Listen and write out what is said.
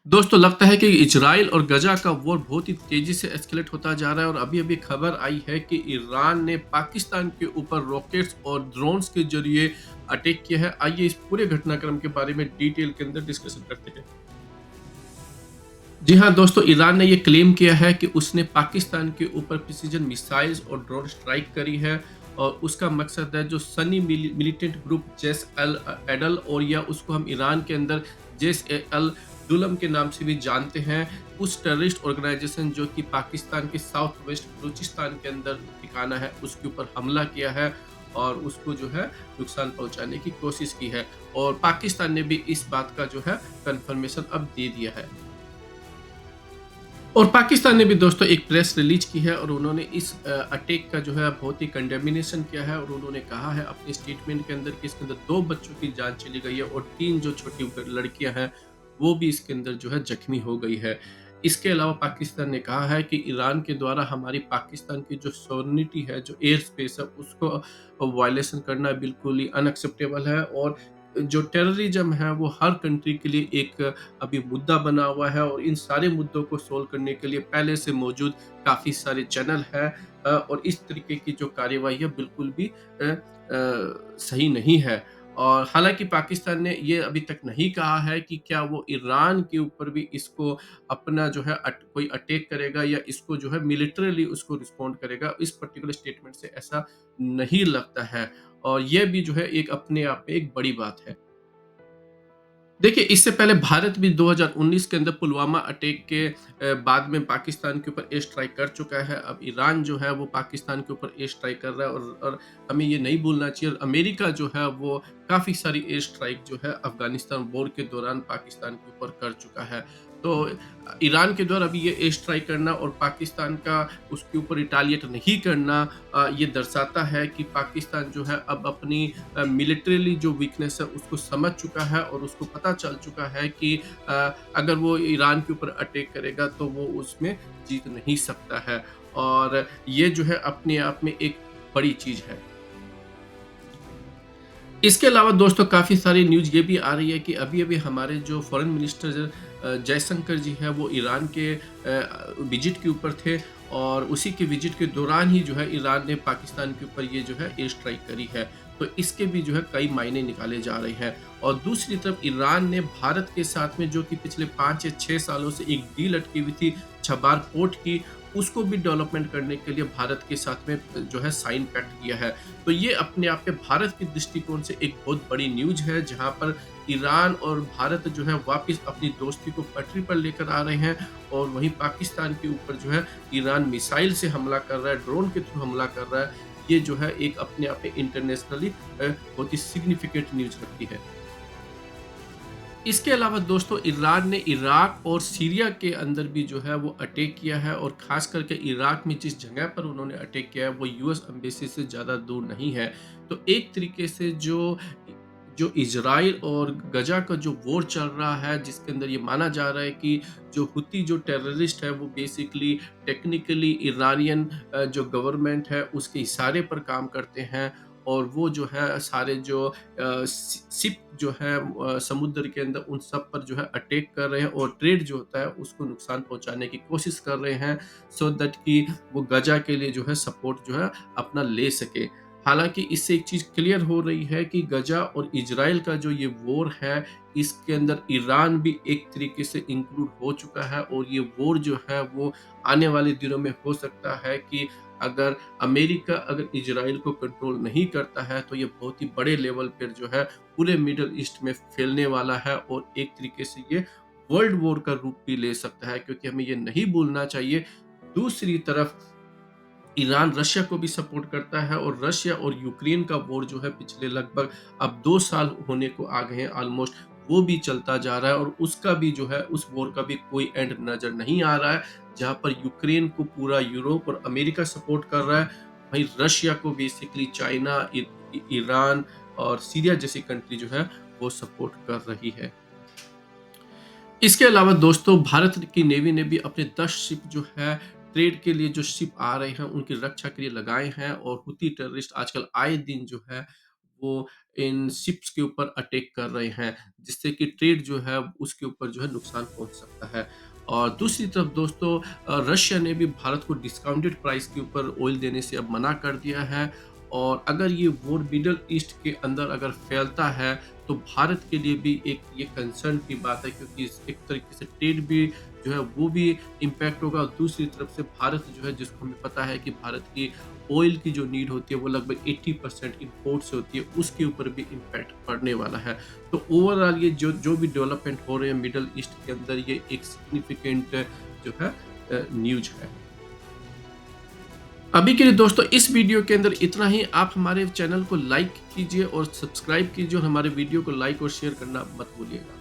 दोस्तों लगता है कि इजराइल और गजा का वॉर बहुत ही तेजी से एस्केलेट होता जा रहा है और अभी-अभी खबर आई है कि ईरान ने पाकिस्तान के ऊपर रॉकेट्स और ड्रोन्स के जरिए अटैक किया है। आइए इस पूरे घटनाक्रम के बारे में डिटेल के अंदर डिस्कशन करते हैं। जी हाँ दोस्तों, ईरान ने ये क्लेम किया है कि उसने पाकिस्तान के ऊपर प्रिसिजन मिसाइल्स और ड्रोन स्ट्राइक करी है और उसका मकसद है जो सनी मिलिटेंट ग्रुप जैस अल एडल और या उसको हम ईरान के अंदर जैस अल दुलम के नाम से भी जानते हैं, उस टेररिस्ट ऑर्गेनाइजेशन जो कि पाकिस्तान के साउथ वेस्ट बलूचिस्तान के अंदर ठिकाना है, उसके ऊपर हमला किया है और उसको जो है नुकसान पहुंचाने की कोशिश की है और पाकिस्तान ने भी इस बात का जो है कंफर्मेशन अब दे दिया है। और पाकिस्तान ने भी दोस्तों एक प्रेस रिलीज की है और उन्होंने इस अटैक का जो है बहुत ही कंडेमिनेशन किया है और उन्होंने कहा है अपने स्टेटमेंट के अंदर कि इसके अंदर 2 बच्चों की जान चली गई है और 3 जो छोटी लड़कियां हैं वो भी इसके अंदर जो है जख्मी हो गई है। इसके अलावा पाकिस्तान ने कहा है कि ईरान के द्वारा हमारी पाकिस्तान की जो सॉवरेनिटी है, जो एयर स्पेस है, उसको वायलेशन करना बिल्कुल ही अनएक्सेप्टेबल है और जो टेररिज्म है वो हर कंट्री के लिए एक अभी मुद्दा बना हुआ है और इन सारे मुद्दों को सोल्व करने के लिए पहले से मौजूद काफ़ी सारे चैनल हैं और इस तरीके की जो कार्यवाही है बिल्कुल भी सही नहीं है। और हालाँकि पाकिस्तान ने ये अभी तक नहीं कहा है कि क्या वो ईरान के ऊपर भी इसको अपना जो है कोई अटैक करेगा या इसको जो है मिलिटरीली उसको रिस्पॉन्ड करेगा। इस पर्टिकुलर स्टेटमेंट से ऐसा नहीं लगता है और ये भी जो है एक अपने आप में एक बड़ी बात है। देखिए, इससे पहले भारत भी 2019 के अंदर पुलवामा अटैक के बाद में पाकिस्तान के ऊपर एयर स्ट्राइक कर चुका है। अब ईरान जो है वो पाकिस्तान के ऊपर एयर स्ट्राइक कर रहा है और हमें ये नहीं भूलना चाहिए और अमेरिका जो है वो काफ़ी सारी एयर स्ट्राइक जो है अफ़गानिस्तान वॉर के दौरान पाकिस्तान के ऊपर कर चुका है। तो ईरान के द्वारा अभी ये एयर स्ट्राइक करना और पाकिस्तान का उसके ऊपर रिटेलिएट नहीं करना ये दर्शाता है कि पाकिस्तान जो है अब अपनी मिलिट्रीली जो वीकनेस है उसको समझ चुका है और उसको पता चल चुका है कि अगर वो ईरान के ऊपर अटैक करेगा तो वो उसमें जीत नहीं सकता है और ये जो है अपने आप में एक बड़ी चीज है। इसके अलावा दोस्तों काफ़ी सारी न्यूज़ ये भी आ रही है कि अभी-अभी हमारे जो फॉरेन मिनिस्टर जयशंकर जी हैं वो ईरान के विजिट के ऊपर थे और उसी के विजिट के दौरान ही जो है ईरान ने पाकिस्तान के ऊपर ये जो है एयर स्ट्राइक करी है। तो इसके भी जो है कई मायने निकाले जा रहे हैं और दूसरी तरफ ईरान ने भारत के साथ में जो कि पिछले 5 या 6 सालों से एक डील अटकी हुई थी छबार पोर्ट की, उसको भी डेवलपमेंट करने के लिए भारत के साथ में जो है साइन पैक्ट किया है। तो ये अपने आप में भारत के दृष्टिकोण से एक बहुत बड़ी न्यूज़ है, जहाँ पर ईरान और भारत जो है वापस अपनी दोस्ती को पटरी पर लेकर आ रहे हैं और वहीं पाकिस्तान के ऊपर जो है ईरान मिसाइल से हमला कर रहा है, ड्रोन के थ्रू हमला कर रहा है। ये जो है एक अपने आप में इंटरनेशनली बहुत ही सिग्निफिकेंट न्यूज़ लगती है। इसके अलावा दोस्तों ईरान ने इराक और सीरिया के अंदर भी जो है वो अटैक किया है और ख़ास करके इराक में जिस जगह पर उन्होंने अटैक किया है वो यूएस एम्बेसी से ज़्यादा दूर नहीं है। तो एक तरीके से जो जो इज़राइल और गजा का जो वॉर चल रहा है जिसके अंदर ये माना जा रहा है कि जो हुती जो टेररिस्ट है वो बेसिकली टेक्निकली ईरानियन जो गवर्नमेंट है उसके इशारे पर काम करते हैं और वो जो है सारे जो शिप जो है समुद्र के अंदर उन सब पर जो है अटैक कर रहे हैं और ट्रेड जो होता है उसको नुकसान पहुंचाने की कोशिश कर रहे हैं सो दैट कि वो गजा के लिए जो है सपोर्ट जो है अपना ले सके। हालांकि इससे एक चीज क्लियर हो रही है कि गजा और इजराइल का जो ये वॉर है इसके अंदर ईरान भी एक तरीके से इंक्लूड हो चुका है और ये वॉर जो है वो आने वाले दिनों में हो सकता है कि अगर अमेरिका अगर इजराइल को कंट्रोल नहीं करता है तो ये बहुत ही बड़े लेवल पर जो है पूरे मिडल ईस्ट में फैलने वाला है और एक तरीके से ये वर्ल्ड वॉर का रूप भी ले सकता है, क्योंकि हमें ये नहीं भूलना चाहिए दूसरी तरफ ईरान रशिया को भी सपोर्ट करता है और रशिया और यूक्रेन का वॉर जो है पिछले लगभग अब 2 साल होने को आ गए हैं ऑलमोस्ट, वो भी चलता जा रहा है और उसका भी जो है उस वॉर का भी कोई एंड नज़र नहीं आ रहा है। जहाँ पर यूक्रेन को पूरा यूरोप और अमेरिका सपोर्ट कर रहा है, वहीं रशिया को बेसिकली चाइना, ईरान और सीरिया जैसी कंट्री जो है वो सपोर्ट कर रही है। इसके अलावा दोस्तों भारत की नेवी ने भी अपने 10 शिप जो है ट्रेड के लिए जो शिप आ रहे हैं उनकी रक्षा के लिए लगाए हैं और हुती टेररिस्ट आजकल आए दिन जो है वो इन शिप्स के ऊपर अटैक कर रहे हैं, जिससे कि ट्रेड जो है उसके ऊपर जो है नुकसान पहुँच सकता है। और दूसरी तरफ दोस्तों रशिया ने भी भारत को डिस्काउंटेड प्राइस के ऊपर ऑयल देने से अब मना कर दिया है और अगर ये वॉर मिडल ईस्ट के अंदर अगर फैलता है, तो भारत के लिए भी एक ये कंसर्न की बात है क्योंकि एक तरीके से ट्रेड भी जो है वो भी इम्पैक्ट होगा और दूसरी तरफ से भारत जो है जिसको हमें पता है कि भारत की ऑयल की जो नीड होती है वो लगभग 80% इम्पोर्ट से होती है, उसके ऊपर भी इम्पैक्ट पड़ने वाला है। तो ओवरऑल ये जो जो भी डेवलपमेंट हो रहे हैं मिडल ईस्ट के अंदर ये एक सिग्निफिकेंट जो है न्यूज़ है। अभी के लिए दोस्तों इस वीडियो के अंदर इतना ही। आप हमारे चैनल को लाइक कीजिए और सब्सक्राइब कीजिए और हमारे वीडियो को लाइक और शेयर करना मत भूलिएगा।